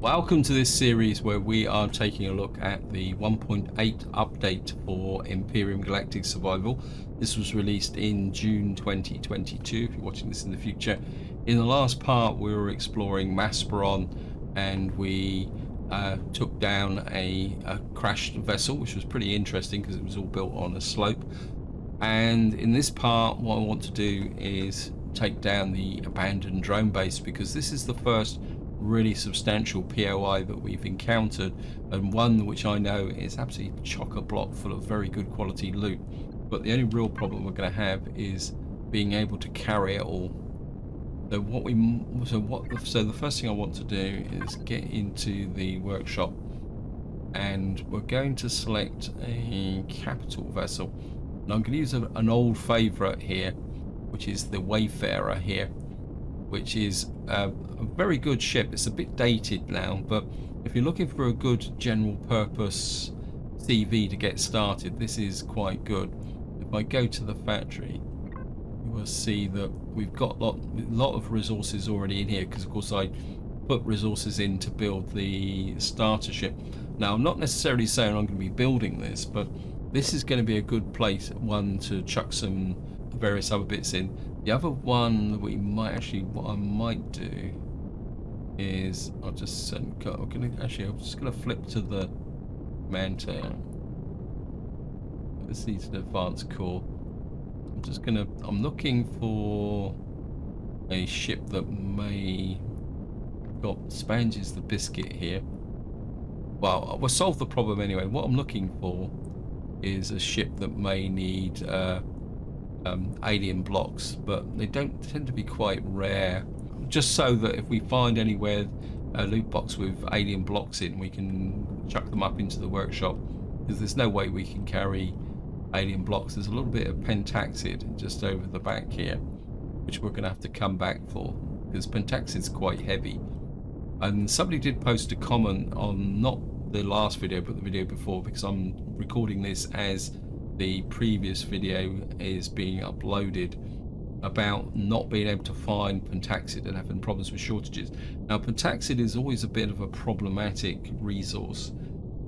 Welcome to this series where we are taking a look at the 1.8 update for Empyrion Galactic Survival. This was released in June 2022, if you're watching this in the future. In the last part we were exploring Masperon and we took down a crashed vessel, which was pretty interesting because it was all built on a slope. And in this part what I want to do is take down the abandoned drone base, because this is the first really substantial POI that we've encountered, and one which I know is absolutely chock-a-block full of very good quality loot. But the only real problem we're going to have is being able to carry it all. So the first thing I want to do is get into the workshop, and we're going to select a capital vessel. And I'm going to use an old favorite here, which is the Wayfarer here, which is a very good ship. It's a bit dated now, but if you're looking for a good general purpose CV to get started, this is quite good. If I go to the factory, you will see that we've got a lot of resources already in here, because of course I put resources in to build the starter ship. Now I'm not necessarily saying I'm going to be building this, but this is going to be a good place, one, to chuck some various other bits in. The other one that we might actually, what I might do is I'm just gonna flip to the Manta. This needs an advanced core. I'm looking for a ship that may got Spanges the Biscuit here. Well, we'll solve the problem anyway. What I'm looking for is a ship that may need alien blocks, but they don't tend to be quite rare, just so that if we find anywhere a loot box with alien blocks in, we can chuck them up into the workshop, because there's no way we can carry alien blocks. There's a little bit of pentaxid just over the back here, which we're going to have to come back for, because pentaxid's quite heavy. And somebody did post a comment on, not the last video but the video before, because I'm recording this as the previous video is being uploaded, about not being able to find pentaxid and having problems with shortages. Now pentaxid is always a bit of a problematic resource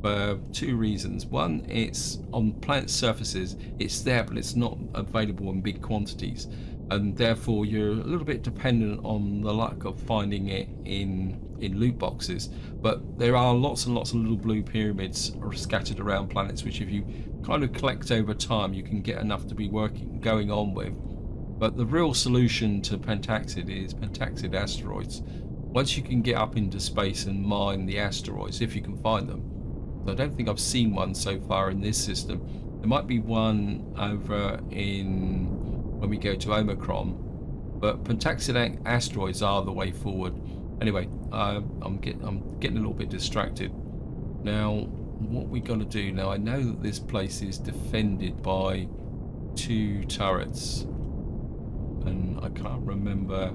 for two reasons. One, it's on planet surfaces, it's there but it's not available in big quantities, and therefore you're a little bit dependent on the luck of finding it in loot boxes. But there are lots and lots of little blue pyramids scattered around planets, which if you kind of collect over time, you can get enough to be going on with. But the real solution to pentaxid is pentaxid asteroids. Once you can get up into space and mine the asteroids, if you can find them. So I don't think I've seen one so far in this system. There might be one over in when we go to Omicron, but pentaxid asteroids are the way forward. Anyway, I'm getting a little bit distracted. Now, what we got to do now, I know that this place is defended by 2 turrets, and I can't remember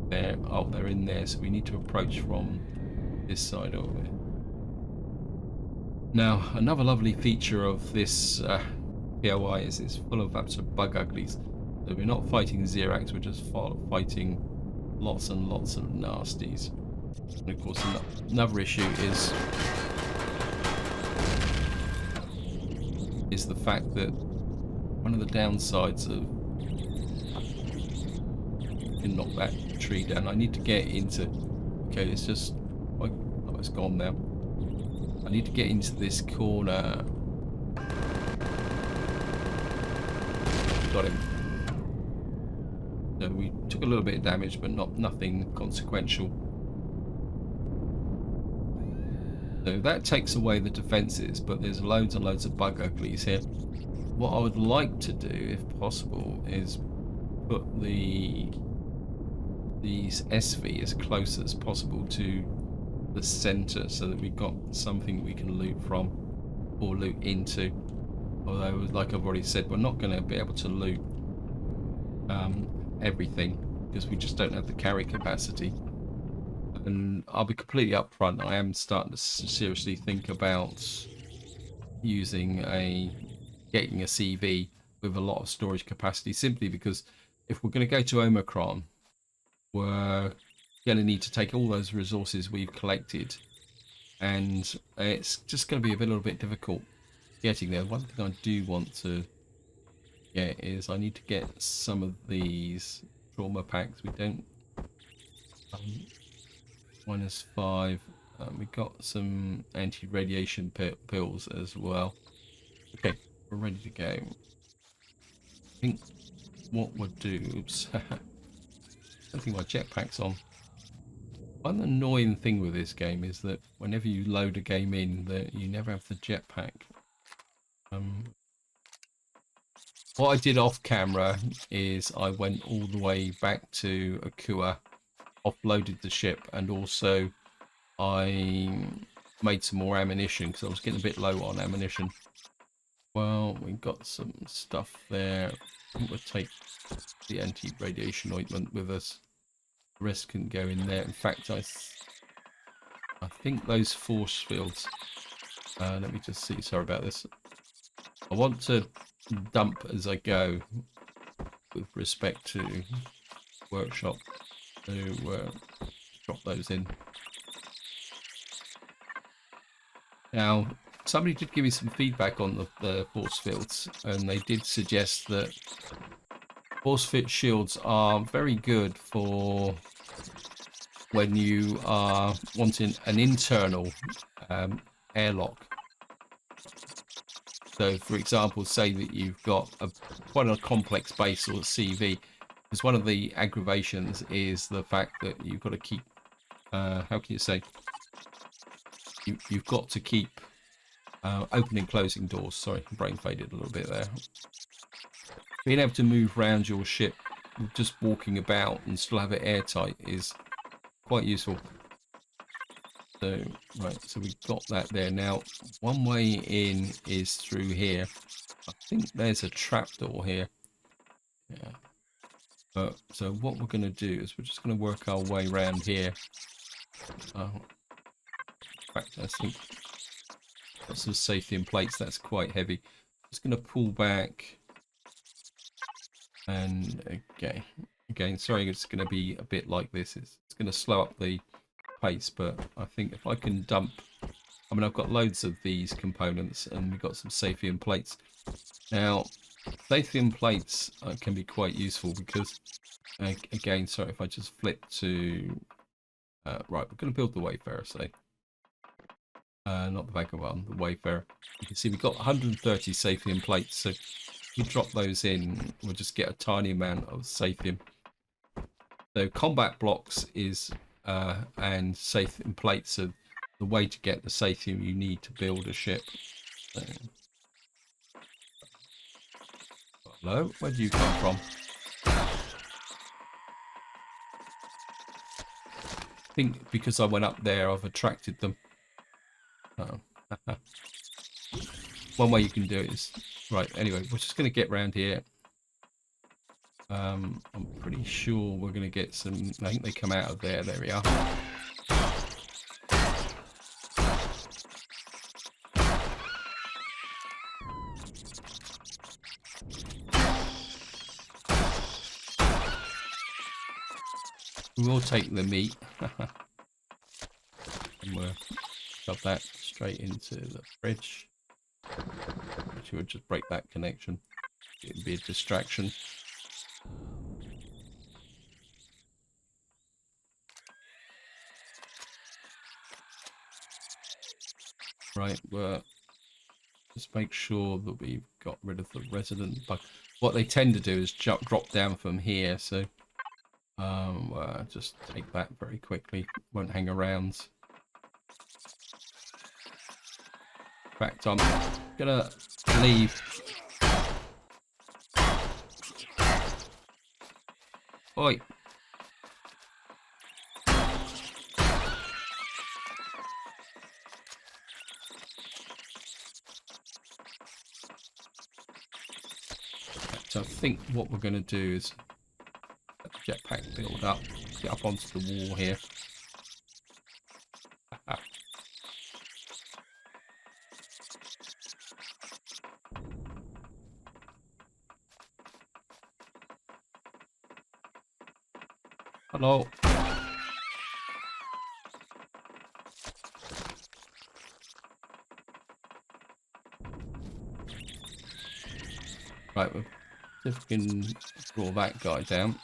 they're in there, so we need to approach from this side over it. Now, another lovely feature of this POI is it's full of absolute bug uglies. So we're not fighting Xerax, we're just fighting lots and lots of nasties. And of course another issue is the fact that one of the downsides of, you can knock that tree down. I need to get into, okay, it's just, oh, it's gone now. I need to get into this corner. Got him. So we took a little bit of damage, but nothing consequential. So that takes away the defenses, but there's loads and loads of bug uglies here. What I would like to do, if possible, is put these SV as close as possible to the center, so that we've got something we can loot from or loot into. Although, like I've already said, we're not going to be able to loot everything, because we just don't have the carry capacity. And I'll be completely upfront, I am starting to seriously think about getting a CV with a lot of storage capacity, simply because if we're going to go to Omicron, we're going to need to take all those resources we've collected, and it's just going to be a little bit difficult getting there. One thing I do want to get is I need to get some of these trauma packs. We don't. -5. We got some anti-radiation pills as well. Okay, we're ready to go. I think what we'll do. Oops. I don't think my jetpack's on. One annoying thing with this game is that whenever you load a game in, that you never have the jetpack. What I did off camera is I went all the way back to Akua, offloaded the ship, and also I made some more ammunition because I was getting a bit low on ammunition. Well, we got some stuff there. I think we'll take the anti-radiation ointment with us. The rest can go in there. In fact, I think those force fields. Let me just see. Sorry about this. I want to dump as I go with respect to workshop. So drop those in. Now, somebody did give me some feedback on the force fields, and they did suggest that force fit shields are very good for when you are wanting an internal airlock. So, for example, say that you've got quite a complex base or CV, because one of the aggravations is the fact that you've got to keep, how can you say, you've got to keep opening and closing doors. Sorry, brain faded a little bit there. Being able to move around your ship, just walking about and still have it airtight is quite useful. So, right, so we've got that there. Now, one way in is through here. I think there's a trapdoor here. Yeah. So what we're going to do is we're just going to work our way around here. In fact, I think that's some safety in plates. That's quite heavy. Just going to pull back. And again, sorry, it's going to be a bit like this. It's going to slow up the pace, but I think if I can dump, I mean, I've got loads of these components, and we've got some Saphian plates. Now, Saphian plates can be quite useful because, again, sorry, if I just flip to, right, we're going to build the Wayfarer, say. Not the Vagabond, the Wayfarer. You can see we've got 130 Saphian plates, so if we drop those in, we'll just get a tiny amount of Saphian. So combat blocks is and Saphian plates are the way to get the Saphian you need to build a ship. So, hello, where do you come from? I think because I went up there, I've attracted them. Oh. One way you can do it is right. Anyway, we're just going to get around here. I'm pretty sure we're going to get some. I think they come out of there. There we are. We will take the meat. And we'll shove that straight into the fridge. Actually, we'll just break that connection. It'd be a distraction. Right, well, just make sure that we've got rid of the resident bug. What they tend to do is drop down from here, so just take that very quickly. Won't hang around. In fact, I'm gonna leave. Oi. So I think what we're going to do is let the jetpack build up, get up onto the wall here. Hello. Right, we'll see if we can draw that guy down.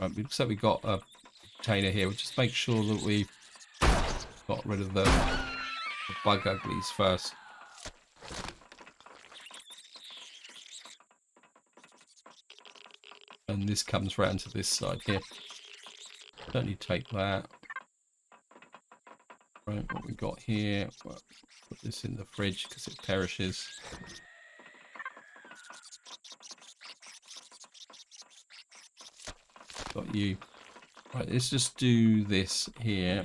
Right, looks like we got a container here. We'll just make sure that we got rid of the bug uglies first. And this comes round to this side here. Don't need to take that. Right, what we got here. Well, put this in the fridge because it perishes. Got you. Right, let's just do this here.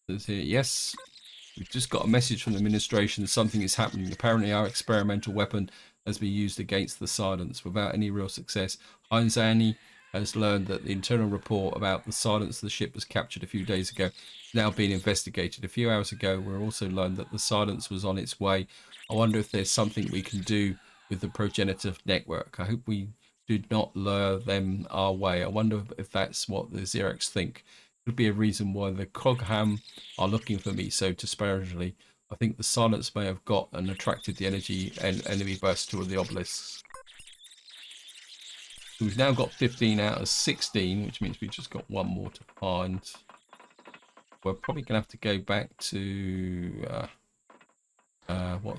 Says here, yes, we've just got a message from the administration that something is happening. Apparently our experimental weapon has been used against the Silence without any real success. Heinz Annie has learned that the internal report about the Silence the ship was captured a few days ago is now being investigated. A few hours ago, we also learned that the Silence was on its way. I wonder if there's something we can do with the progenitor network. I hope we do not lure them our way. I wonder if that's what the Xerox think. Could be a reason why the Cogham are looking for me so disparagingly. I think the Silence may have got and attracted the energy and enemy burst to the obelisks. So we've now got 15 out of 16, which means we've just got one more to find. We're probably going to have to go back to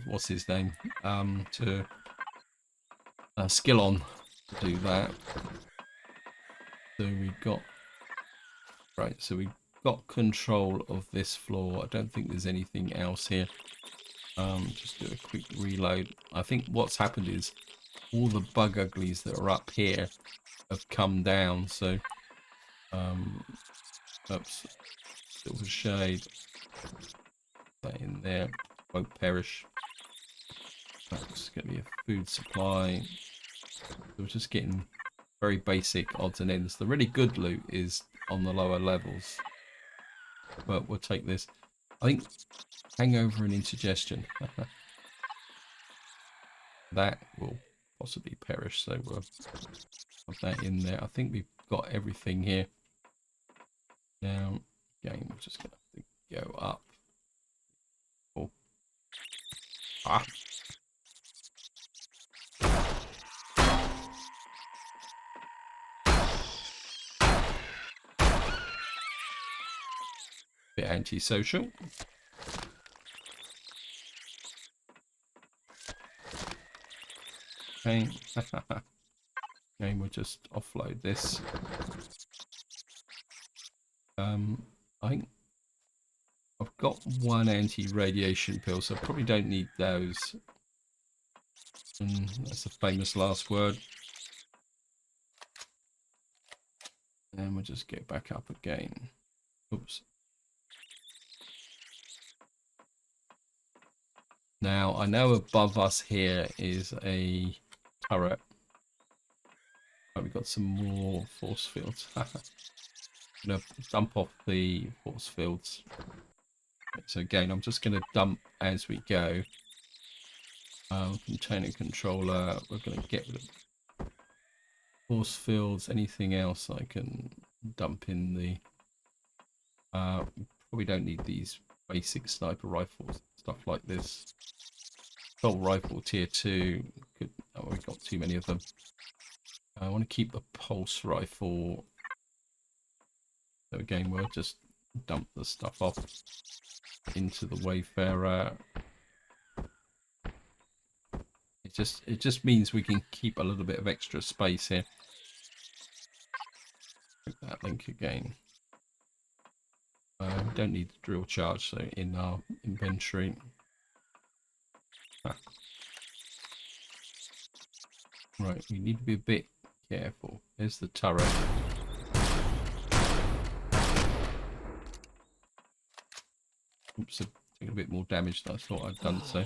what's his name? To Skillon to do that. So we've got right. So we've got control of this floor. I don't think there's anything else here. Just do a quick reload. I think what's happened is all the bug uglies that are up here have come down. So, oops, silver shade. That in there won't perish. That's going to be a food supply. So we're just getting very basic odds and ends. The really good loot is on the lower levels, but we'll take this. I think hangover and indigestion. That will possibly perish, so we'll put that in there. I think we've got everything here. Now, again, we're just going to have to go up. Oh. Ah. Bit antisocial. Okay. And we'll just offload this. I think I've got one anti-radiation pill, so I probably don't need those. And that's a famous last word. And we'll just get back up again. Oops. Now, I know above us here is a turret. Right, we've got some more force fields. I'm going to dump off the force fields. So again, I'm just going to dump as we go. Container controller, we're going to get rid of force fields. Anything else I can dump in the... probably don't need these basic sniper rifles, stuff like this. Assault rifle tier 2. Oh, we've got too many of them. I want to keep the pulse rifle. So again, we'll just dump the stuff off into the Wayfarer. It just means we can keep a little bit of extra space here. Click that link again. We don't need the drill charge, so in our inventory. Right, we need to be a bit careful. There's the turret. Oops, I a bit more damage than I thought I'd done. So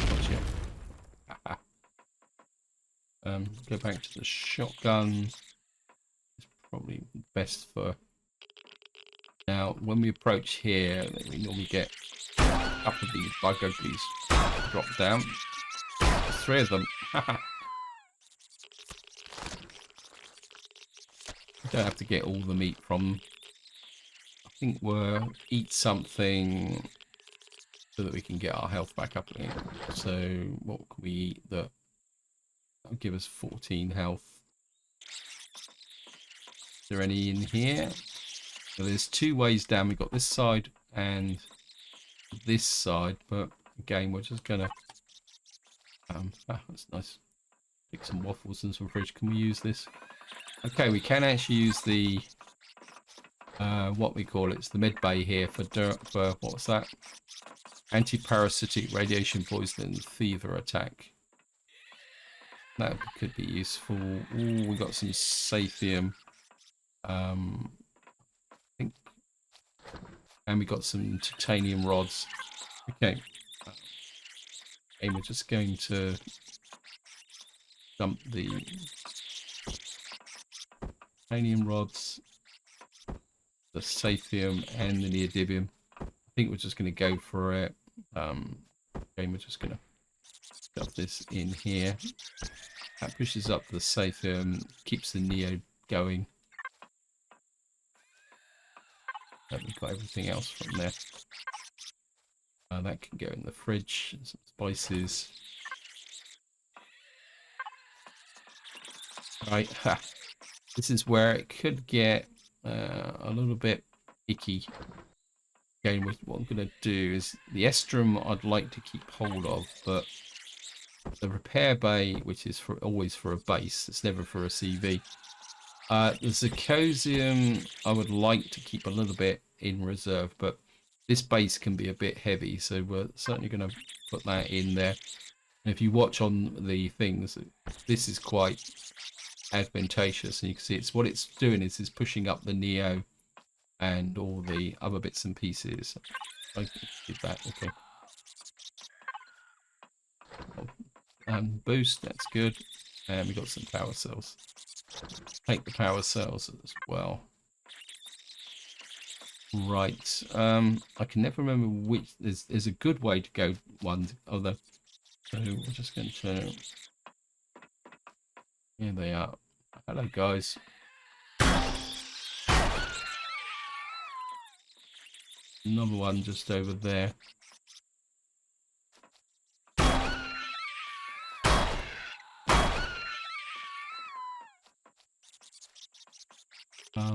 gotcha. Go back to the shotgun. It's probably best for now. When we approach here, we normally get a couple of these bug uglies drop down. There's 3 of them. You don't have to get all the meat from. I think we'll eat something so that we can get our health back up again. So what can we eat that'll give us 14 health? Is there any in here? Well, there's 2 ways down. We've got this side and this side, but again, we're just gonna that's nice. Pick some waffles and some fridge. Can we use this? Okay, we can actually use the what we call it's the med bay here for what's that? Anti-parasitic radiation poison and fever attack. That could be useful. Ooh, we got some saphium. I think, and we got some titanium rods. Okay. And we're just going to dump the titanium rods, the saphium, and the neodymium. I think we're just going to go for it. Okay, we're just going to stuff this in here. That pushes up the saphium, keeps the neo going. And we've got everything else from there. That can go in the fridge. Some spices. Right, ha. This is where it could get a little bit icky. Again, what I'm going to do is the estrum I'd like to keep hold of, but the repair bay, which is always for a base, it's never for a CV. The zirconium I would like to keep a little bit in reserve, but this base can be a bit heavy, so we're certainly going to put that in there. And if you watch on the things, this is quite advantageous, and you can see it's what it's doing is it's pushing up the neo and all the other bits and pieces. I did that, okay. Boost, that's good. And we got some power cells. Take the power cells as well. Right. I can never remember which. There's a good way to go one other. So we're just going to. Here they are. Hello, guys. Another one just over there. A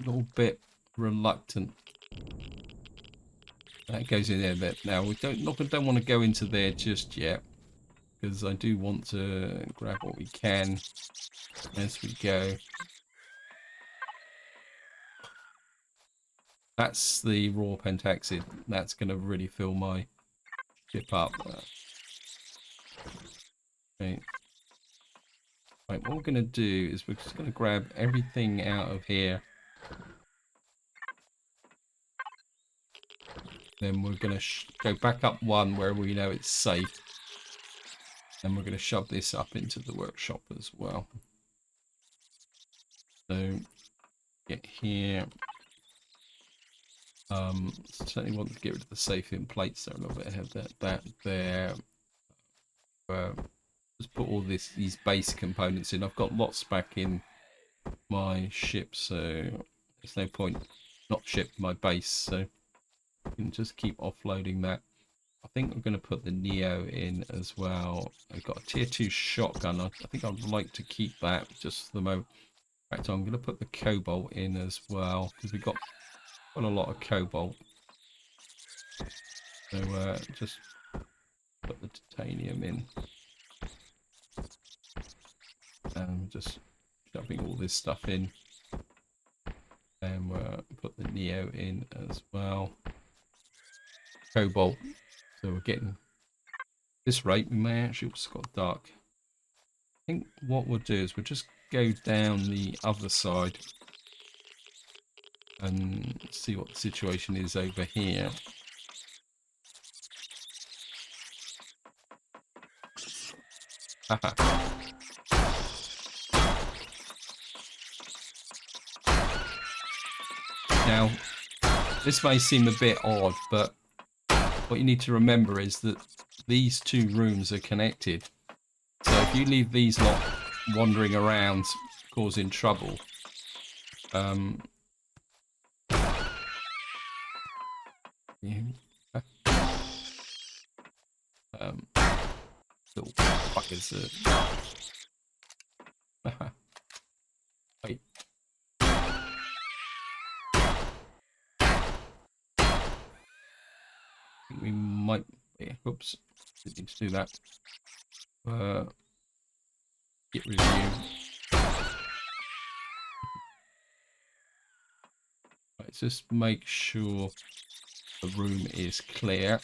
little bit reluctant. That goes in there. But now we don't want to go into there just yet, because I do want to grab what we can as we go. That's the raw pentaxid. That's going to really fill my ship up. Okay. Right, what we're going to do is we're just going to grab everything out of here. Then we're going to go back up one where we know it's safe. And we're going to shove this up into the workshop as well. So, get here. Certainly want to get rid of the saphium plates. They're a little bit ahead of that there. Just put all these base components in. I've got lots back in my ship, so there's no point not ship my base. So I can just keep offloading that. I think I'm going to put the Neo in as well. I've got a tier 2 shotgun. I think I'd like to keep that just for the moment. In fact, I'm going to put the cobalt in as well, because we've got quite a lot of cobalt. So just put the titanium in. And just shoving all this stuff in. And we'll put the Neo in as well. cobalt. So we're getting this rate. We may actually also got dark. I think what we'll do is we'll just go down the other side and see what the situation is over here. Now, this may seem a bit odd, but what you need to remember is that these two rooms are connected. So if you leave these lot wandering around causing trouble, little fuckers. Wait. I think we might. Yeah, oops, didn't need to do that. Git review. Right, just make sure the room is clear.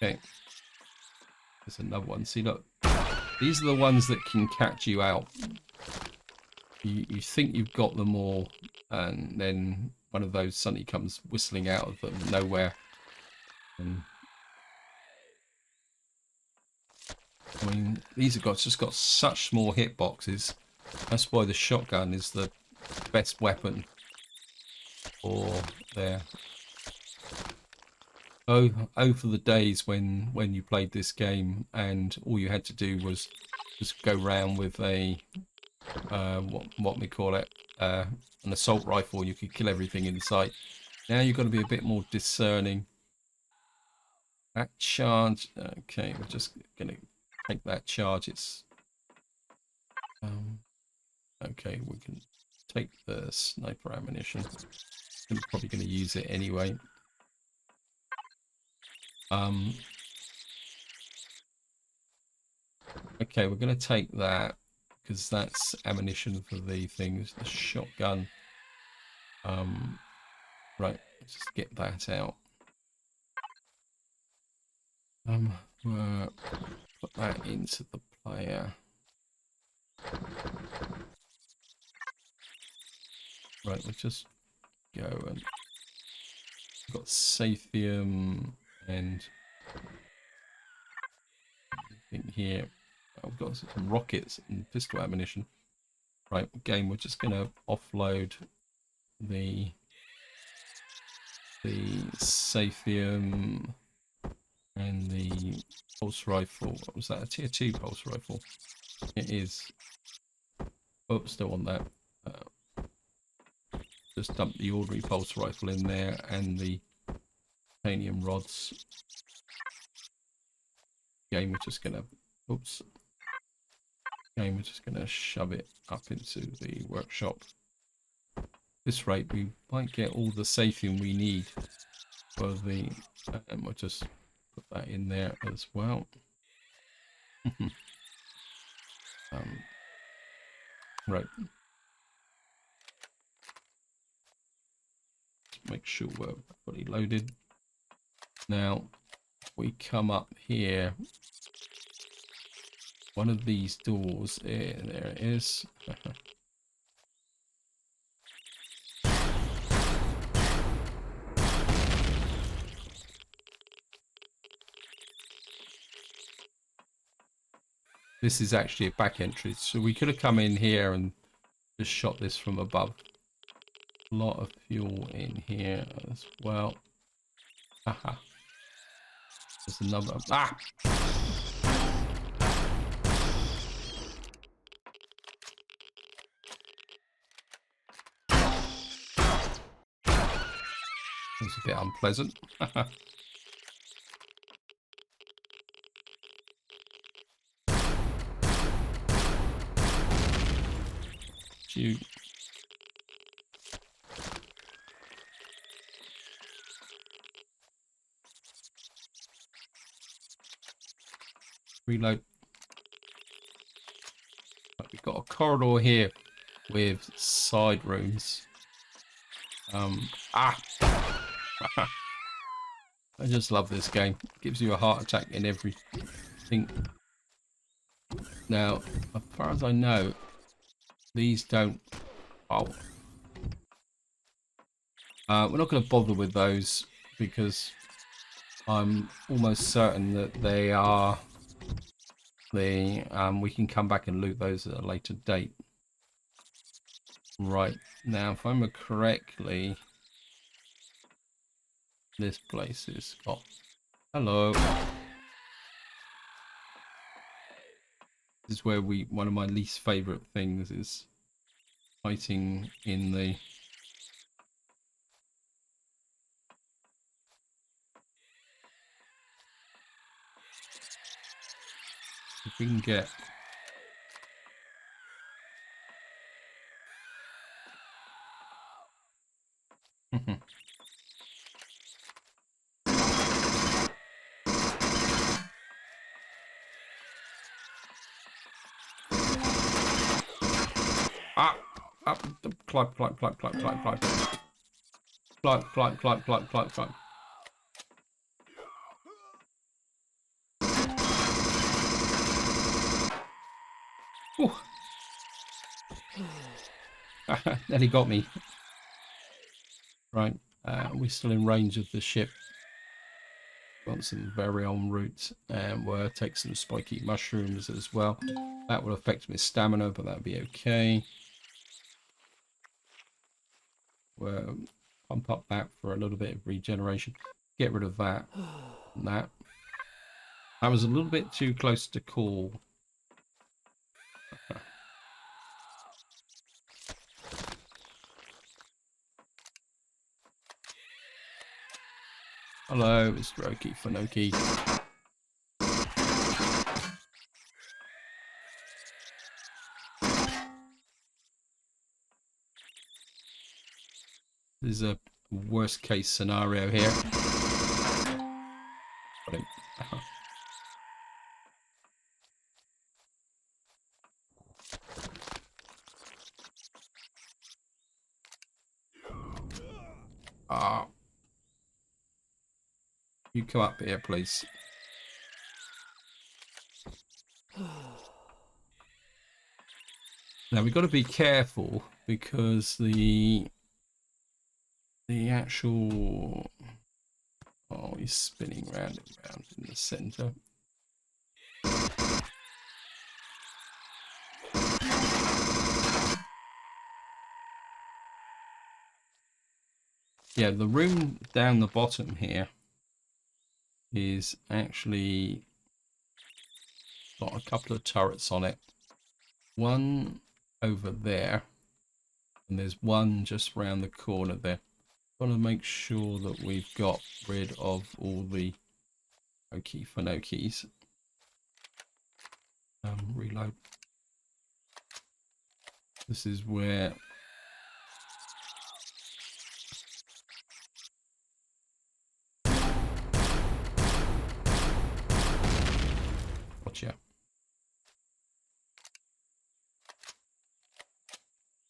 Okay. There's another one. See, look. These are the ones that can catch you out. You think you've got them all, and then one of those suddenly comes whistling out of them nowhere. And I mean, these have just got such small hitboxes. That's why the shotgun is the best weapon for there. Oh, for the days when you played this game and all you had to do was just go round with a what we call it, an assault rifle. You could kill everything in sight. Now you've got to be a bit more discerning. That charge. Okay, we're just gonna take that charge. It's okay. We can take the sniper ammunition. I'm probably going to use it anyway. Okay, we're going to take that because that's ammunition for the things. The shotgun. Right, let's just get that out. Put that into the player. Right, we'll just go and we've got Saphium and thing here. I've got some rockets and pistol ammunition. Right, again, we're just going to offload the Saphium and the pulse rifle. What was that? A tier 2 pulse rifle? It is. Oops, don't want that. Just dump the ordinary pulse rifle in there and the titanium rods. Again, we're just gonna. Oops. Again, we're just gonna shove it up into the workshop. This rate, we might get all the Saphium we need for the. And we'll just put that in there as well. Right. Make sure we're fully loaded. Now, if we come up here, one of these doors, there it is. This is actually a back entrance, so we could have come in here and just shot this from above. A lot of fuel in here as well. Haha. There's another. Ah! It's a bit unpleasant. Shoot. Reload. We've got a corridor here with side rooms. Ah! I just love this game. It gives you a heart attack in everything. Now, as far as I know, these don't... Oh. We're not going to bother with those because I'm almost certain that they are the... we can come back and loot those at a later date. Right. Now, if I remember correctly, this place is... Oh, hello. This is where one of my least favourite things is fighting in the... If we can get... Up, climb. Climb. Ooh. Nearly got me. Right, we're still in range of the ship. Got some very en route, and we'll take some spiky mushrooms as well. That will affect my stamina, but that'll be okay. We'll pump up that for a little bit of regeneration. Get rid of that and that. I was a little bit too close to call. Hello, Mr. Okie Fanoki. This is a worst case scenario here. You come up here, please. Now we've got to be careful because the actual... Oh, he's spinning round and round in the center. Yeah, the room down the bottom here is actually got a couple of turrets on it. One over there, and there's one just round the corner there. Want to make sure that we've got rid of all the Okie Fanokis. Reload. This is where... Gotcha.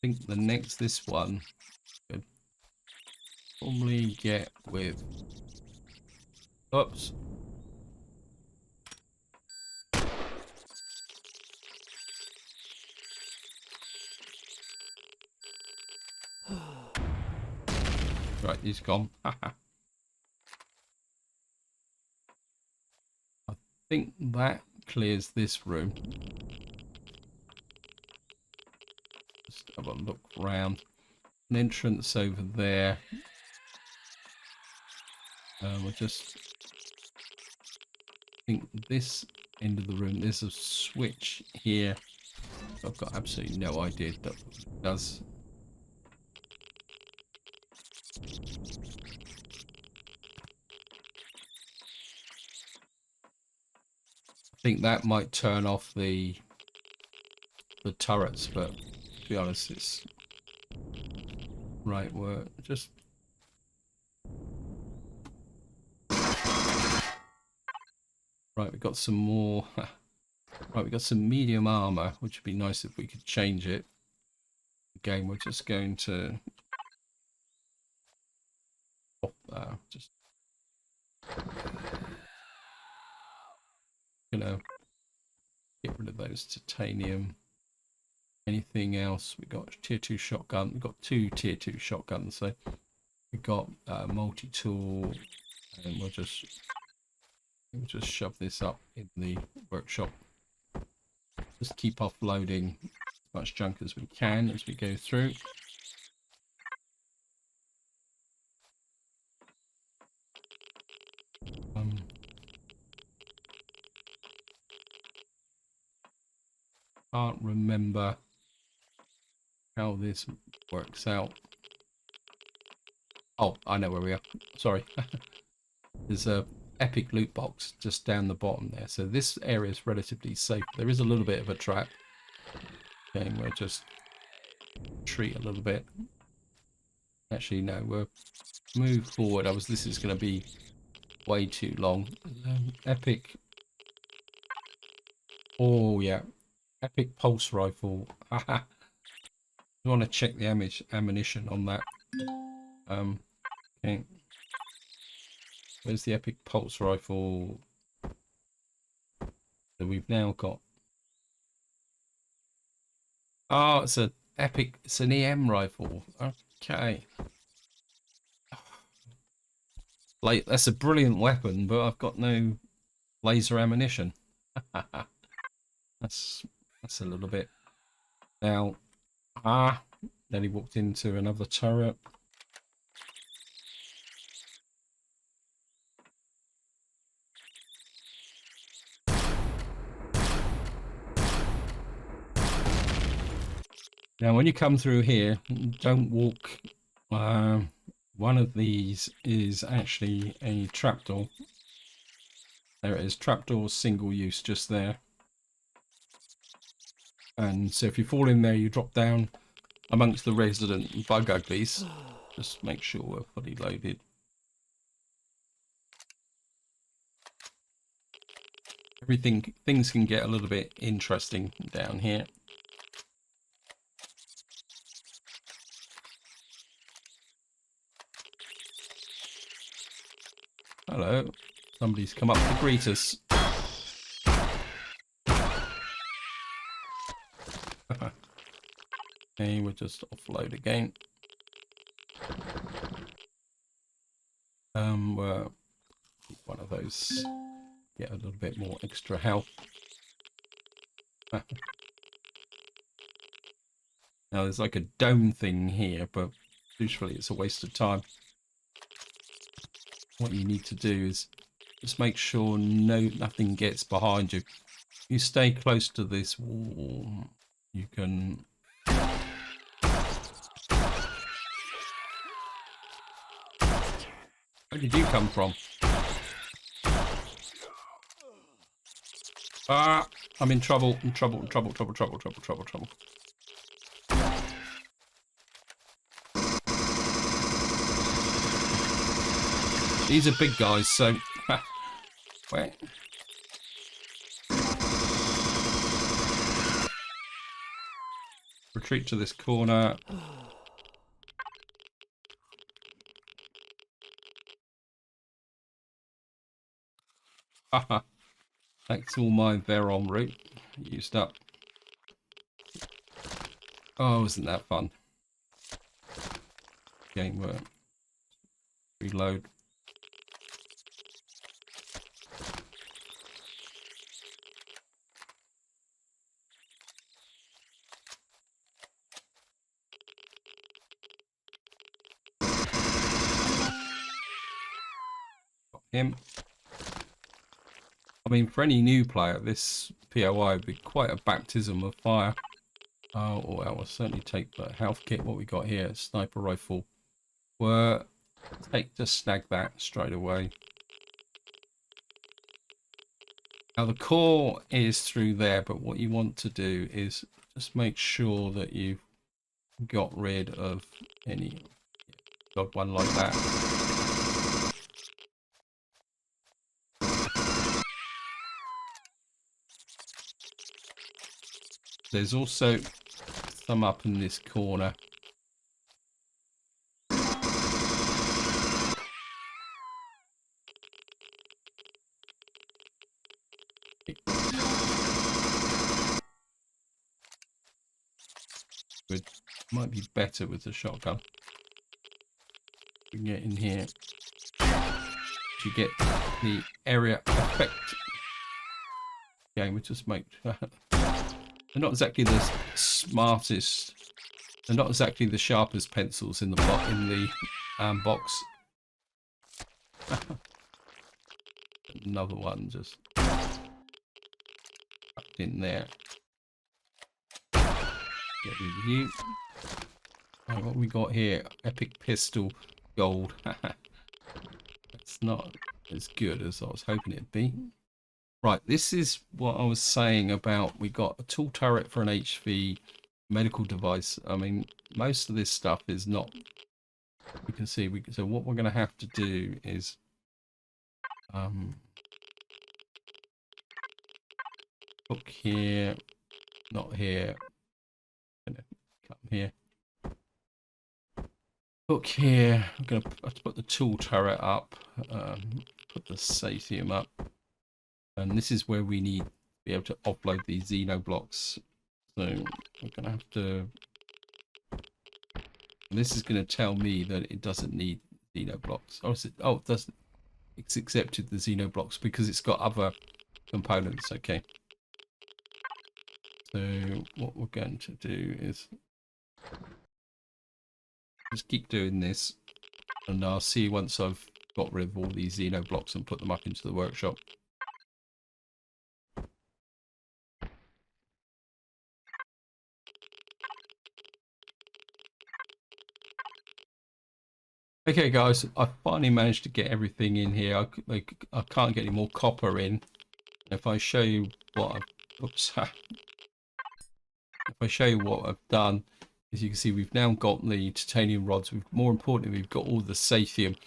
I think this one could probably get with... Oops. Right, he's gone. I think that clears this room. Just have a look round. An entrance over there. We'll just... I think this end of the room, there's a switch here. I've got absolutely no idea what that does. I think that might turn off the turrets, but to be honest, it's right. We're just right. We've got some more. Right, we've got some medium armor, which would be nice if we could change it. Again, we're just going to. Just gonna get rid of those titanium. Anything else? We got tier 2 shotgun. We've got 2 tier 2 shotguns. So we've got multi-tool, and we'll just shove this up in the workshop. Just keep offloading as much junk as we can as we go through. Can't remember how this works out. Oh, I know where we are. Sorry. There's a epic loot box just down the bottom there. So this area is relatively safe. There is a little bit of a trap. Okay, we'll just retreat a little bit. Actually, no, we'll move forward. This is going to be way too long. Epic. Oh, yeah. Epic pulse rifle. Haha. You want to check the ammunition on that. Okay. Where's the epic pulse rifle that we've now got? Oh, it's an epic, it's an EM rifle. Okay. Like, that's a brilliant weapon, but I've got no laser ammunition. That's a little bit. Now, then he walked into another turret. Now, when you come through here, don't walk. One of these is actually a trapdoor. There it is, trapdoor, single use, just there. And so if you fall in there, you drop down amongst the resident bug uglies. Just make sure we're fully loaded. Things can get a little bit interesting down here. Hello. Somebody's come up to greet us. Okay, we'll just offload again. One of those. Get a little bit more extra health. Now there's like a dome thing here, but usually it's a waste of time. What you need to do is just make sure nothing gets behind you. You stay close to this wall, you can... Where did you come from? I'm in trouble, trouble. These are big guys, so... Wait. Retreat to this corner. Haha. That's all my Veron route used up. Oh, isn't that fun? Game work. Reload. Him. I mean, for any new player, this POI would be quite a baptism of fire. Oh, well, we'll certainly take the health kit. What we got here, sniper rifle. Just snag that straight away. Now the core is through there, but what you want to do is just make sure that you've got rid of any. Got one like that. There's also some up in this corner. might be better with the shotgun. We can get in here. You get the area effect. Okay, we just make. They're not exactly the smartest. They're not exactly the sharpest pencils in the box. Another one just in there. Get rid of you. Right, what we got here? Epic pistol, gold. It's not as good as I was hoping it'd be. Right, this is what I was saying about we got a tool turret for an HV medical device. I mean, most of this stuff is not. You can see so what we're going to have to do is hook here, not here. Gonna come here. Hook here. I'm going to put the tool turret up. Put the sathium up. And this is where we need to be able to offload these xeno blocks. So we're going to have to. And this is going to tell me that it doesn't need xeno blocks. Oh, it doesn't. It's accepted the xeno blocks because it's got other components. Okay. So what we're going to do is just keep doing this, and I'll see once I've got rid of all these xeno blocks and put them up into the workshop. Okay, guys, I finally managed to get everything in here. I can't get any more copper in. If I show you what I've, if I show you what I've done, as you can see, we've now got the titanium rods. More importantly, we've got all the sathium,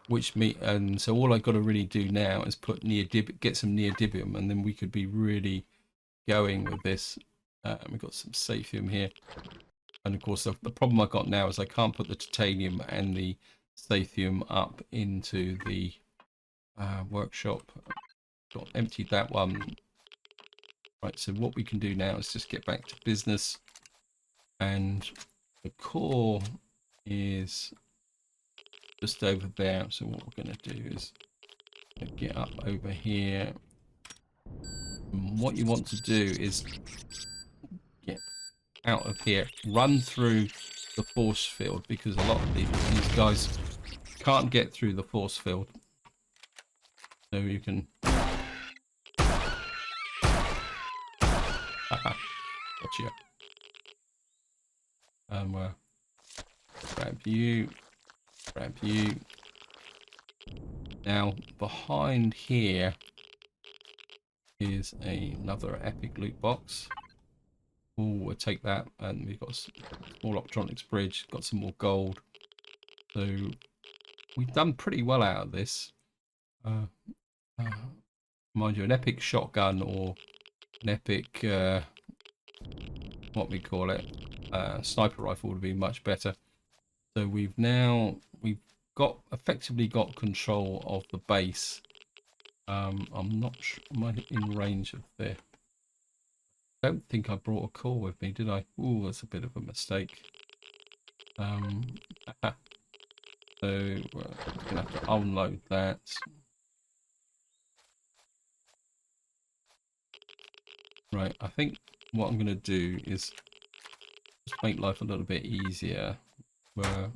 and so all I've got to really do now is put get some neodymium, and then we could be really going with this. We've got some sathium here, and of course the problem I've got now is I can't put the titanium and the sathium up into the workshop. Got emptied that one. Right, so what we can do now is just get back to business, and the core is just over there. So what we're going to do is get up over here. And what you want to do is get out of here, run through the force field, because a lot of these guys can't get through the force field. So you can gotcha. Grab you. Now behind here is another epic loot box. Oh, we'll take that, and we've got a small optronics bridge, got some more gold. So we've done pretty well out of this. Mind you, an epic shotgun or an epic what we call it, sniper rifle would be much better. So we've effectively got control of the base. I'm not sure, am I in range of there? I don't think I brought a core with me, did I? Ooh, that's a bit of a mistake. So we're gonna have to unload that. Right, I think what I'm gonna do is just make life a little bit easier. Where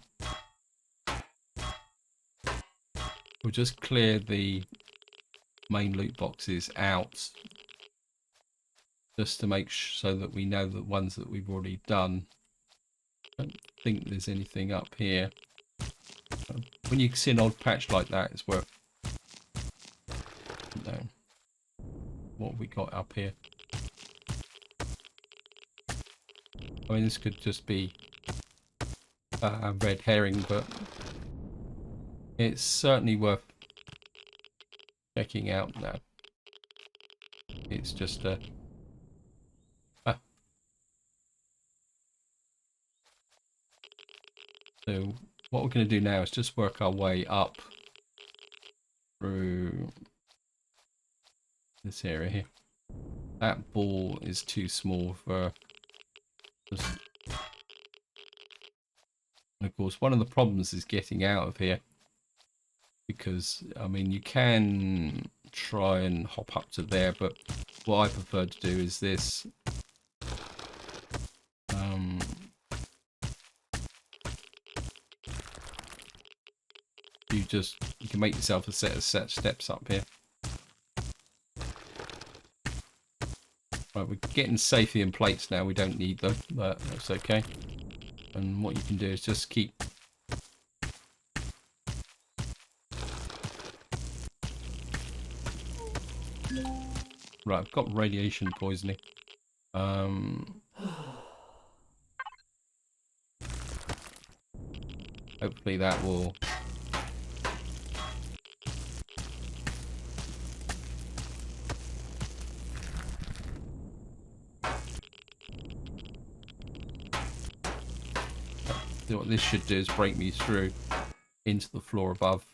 we'll just clear the main loot boxes out, just to make so that we know the ones that we've already done. I don't think there's anything up here. When you see an old patch like that, it's worth. No. What have we got up here? I mean, this could just be a red herring, but it's certainly worth checking out now. It's just a. So what we're going to do now is just work our way up through this area here. That ball is too small for just And of course, one of the problems is getting out of here, because I mean you can try and hop up to there, but what I prefer to do is this. You can make yourself a set of steps up here. Right, we're getting safety in plates now. We don't need them, but that's okay. And what you can do is just keep. Right, I've got radiation poisoning. Hopefully that will. What this should do is break me through into the floor above.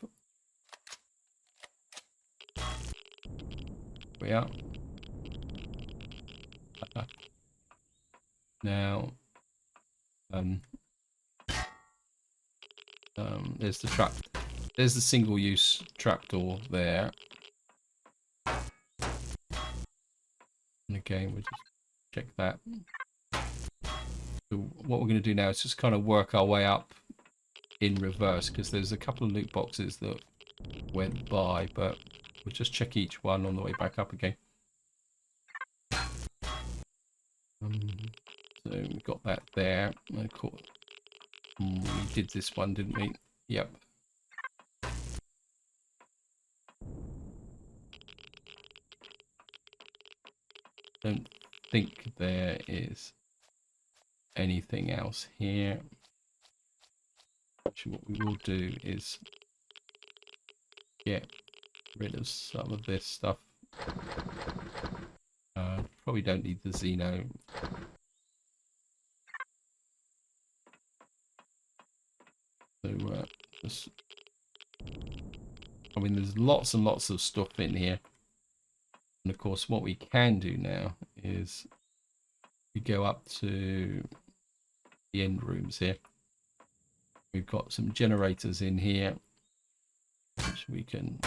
We are. Now, there's the trap. There's the single-use trapdoor there. And again, we'll just check that. So what we're going to do now is just kind of work our way up in reverse, because there's a couple of loot boxes that went by, but we'll just check each one on the way back up again. So we've got that there. We did this one, didn't we? Yep. Don't think there is anything else here. Actually, what we will do is get rid of some of this stuff. Probably don't need the Xeno. So just, I mean, there's lots and lots of stuff in here. And of course, what we can do now is we go up to the end rooms here. We've got some generators in here, which we can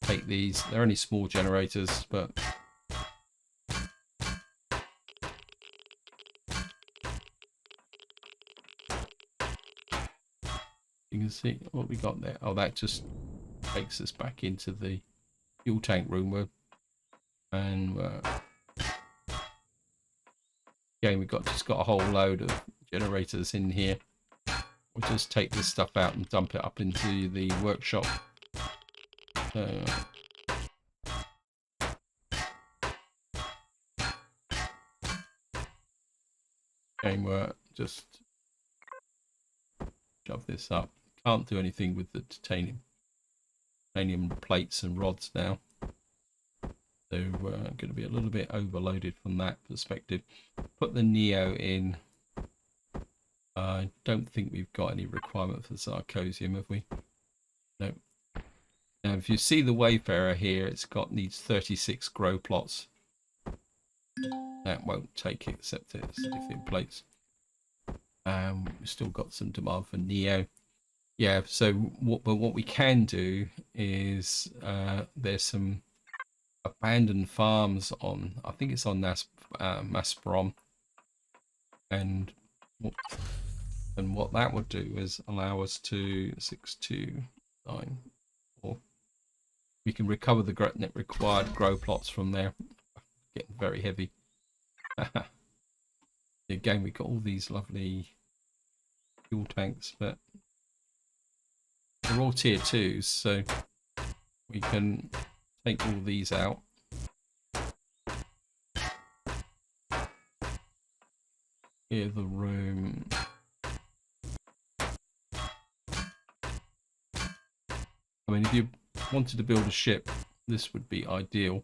take these. They're only small generators, but you can see what we got there. Oh, that just takes us back into the fuel tank room. And again, we've just got a whole load of generators in here. We'll just take this stuff out and dump it up into the workshop. Again, we're just shove this up. Can't do anything with the titanium plates and rods now. So we're going to be a little bit overloaded from that perspective. Put the Neo in. I don't think we've got any requirement for Sarcosium, have we? No. Now, if you see the Wayfarer here, needs 36 grow plots. That won't take it, except it's lithium plates. We've still got some demand for Neo. Yeah, so what we can do is there's some abandoned farms on, I think it's on Masprom, and what that would do is allow us to 6294. We can recover the net required grow plots from there. Getting very heavy. Again, we've got all these lovely fuel tanks, but they're all tier 2s, so we can take all these out. Clear the room. I mean, if you wanted to build a ship, this would be ideal.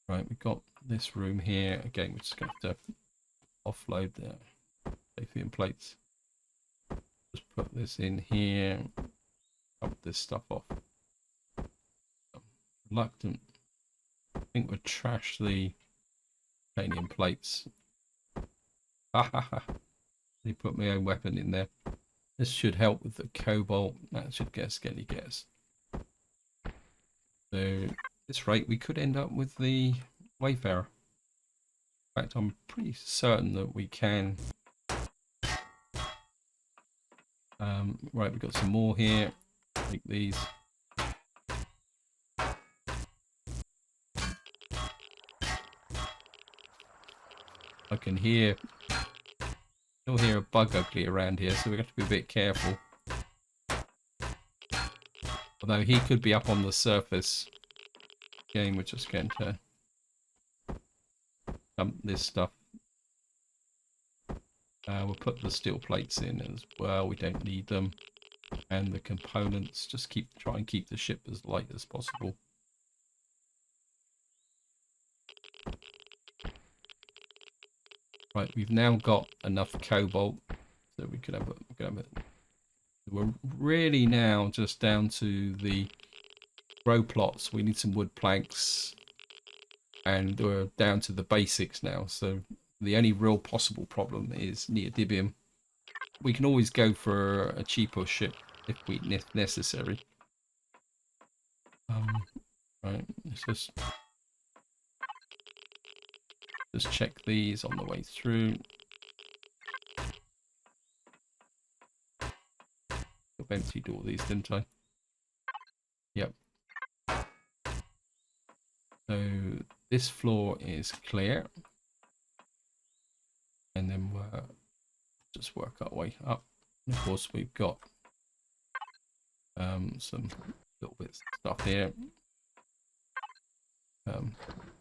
Right, we've got this room here. Again, we're just going to have to offload the lithium plates. Just put this in here. Cut this stuff off. I'm reluctant. I think we'll trash the titanium plates. Ha ha ha. They put my own weapon in there. This should help with the cobalt. That should get us. So, at this rate, we could end up with the Wayfarer. In fact, I'm pretty certain that we can. Right, we've got some more here. Take these. I can still hear a bug ugly around here, so we have to be a bit careful. Although he could be up on the surface. Again, we're just going to dump this stuff. We'll put the steel plates in as well. We don't need them. And the components. Just try and keep the ship as light as possible. Right, we've now got enough cobalt, so we could have it. We're really now just down to the grow plots. We need some wood planks, and we're down to the basics now. So the only real possible problem is neodymium. We can always go for a cheaper ship if necessary. Right, let's just check these on the way through. I've emptied all these, didn't I? Yep. So this floor is clear. And then we'll just work our way up. And of course, we've got some little bits of stuff here.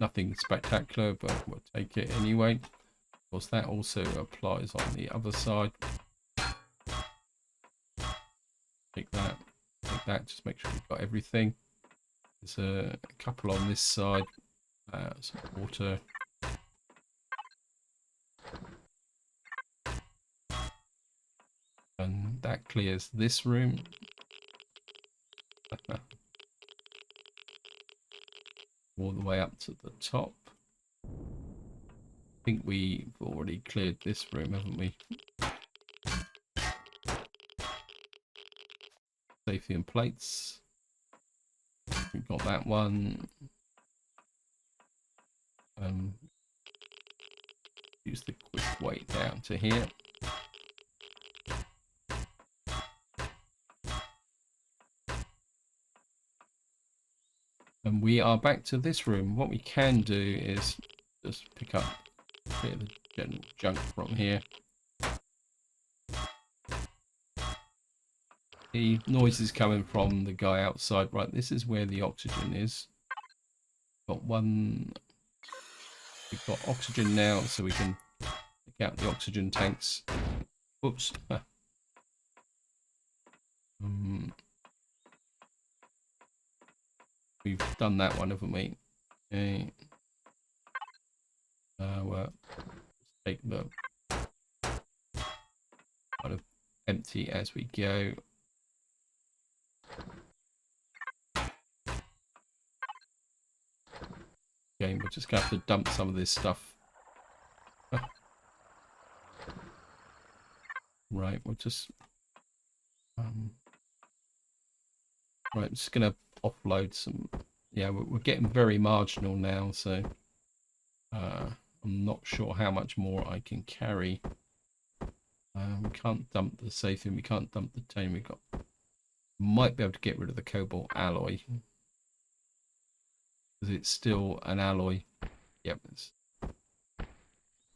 Nothing spectacular, but we'll take it anyway. Of course, that also applies on the other side. Take that, just make sure we've got everything. There's a couple on this side, some water. And that clears this room. All the way up to the top. I think we've already cleared this room, haven't we? Safety and plates. We've got that one. Use the quick way down to here. And we are back to this room. What we can do is just pick up a bit of the general junk from here. The noise is coming from the guy outside. Right, this is where the oxygen is. Got one. We've got oxygen now, so we can take out the oxygen tanks. Oops. We've done that one, haven't we? Okay. Well, take the kind of empty as we go. Okay, we're just going to have to dump some of this stuff. Right, we'll just right, I'm just going to offload some. Yeah, we're getting very marginal now, so I'm not sure how much more I can carry. We can't dump the safe in, we can't dump the titanium. Might be able to get rid of the cobalt alloy because it's still an alloy. Yep.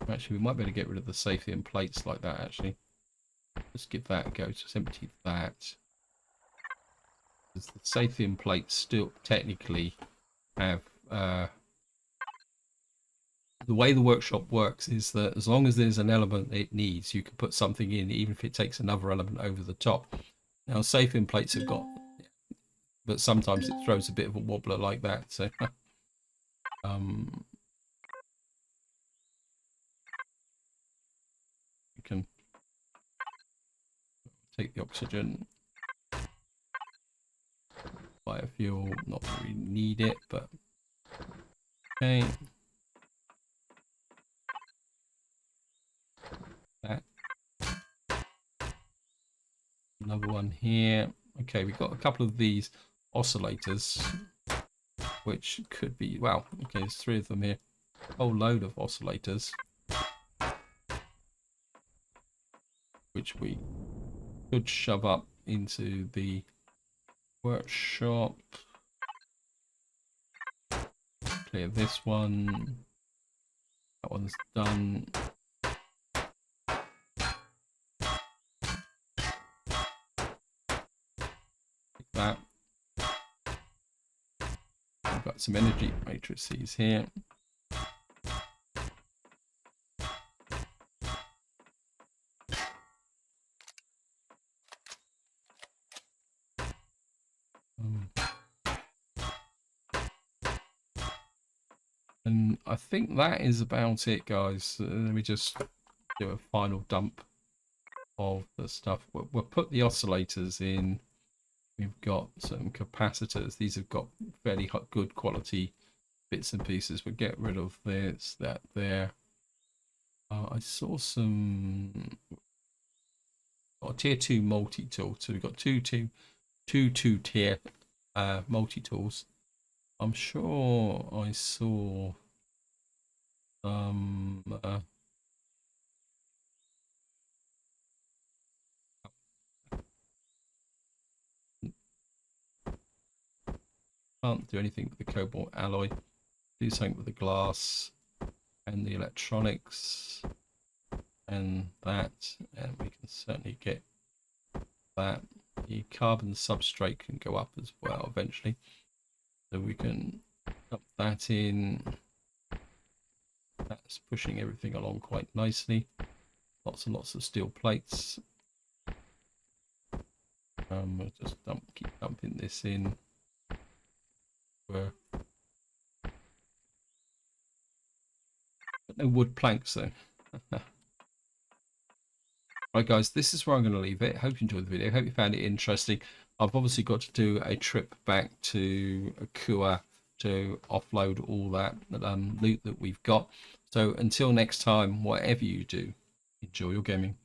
Actually, we might be able to get rid of the safety and plates like that. Actually, just give that a go. Just empty that. Because the safety and plates still technically have. The way the workshop works is that as long as there's an element it needs, you can put something in, even if it takes another element over the top. Now, safety and plates have got, but sometimes it throws a bit of a wobbler like that. So, you can take the oxygen, biofuel, not really need it, but okay. Another one here. Okay, we've got a couple of these oscillators, which could be, wow, okay, there's 3 of them here. A whole load of oscillators, which we could shove up into the workshop. Clear this one. That one's done. Like that. We've got some energy matrices here. And I think that is about it, guys. Let me just do a final dump of the stuff. We'll put the oscillators in. We've got some capacitors. These have got fairly good quality bits and pieces. We'll get rid of this, that there. I saw some tier 2 multi-tool. So we've got two tier multi-tools. I'm sure I saw can't do anything with the cobalt alloy. Do something with the glass and the electronics and that, and we can certainly get that. The carbon substrate can go up as well eventually, so we can dump that in. That's pushing everything along quite nicely. Lots and lots of steel plates. We'll just keep dumping this in. But no wood planks though. Right guys, this is where I'm going to leave it. Hope you enjoyed the video. Hope you found it interesting. I've obviously got to do a trip back to Akua to offload all that loot that we've got. So until next time, whatever you do, enjoy your gaming.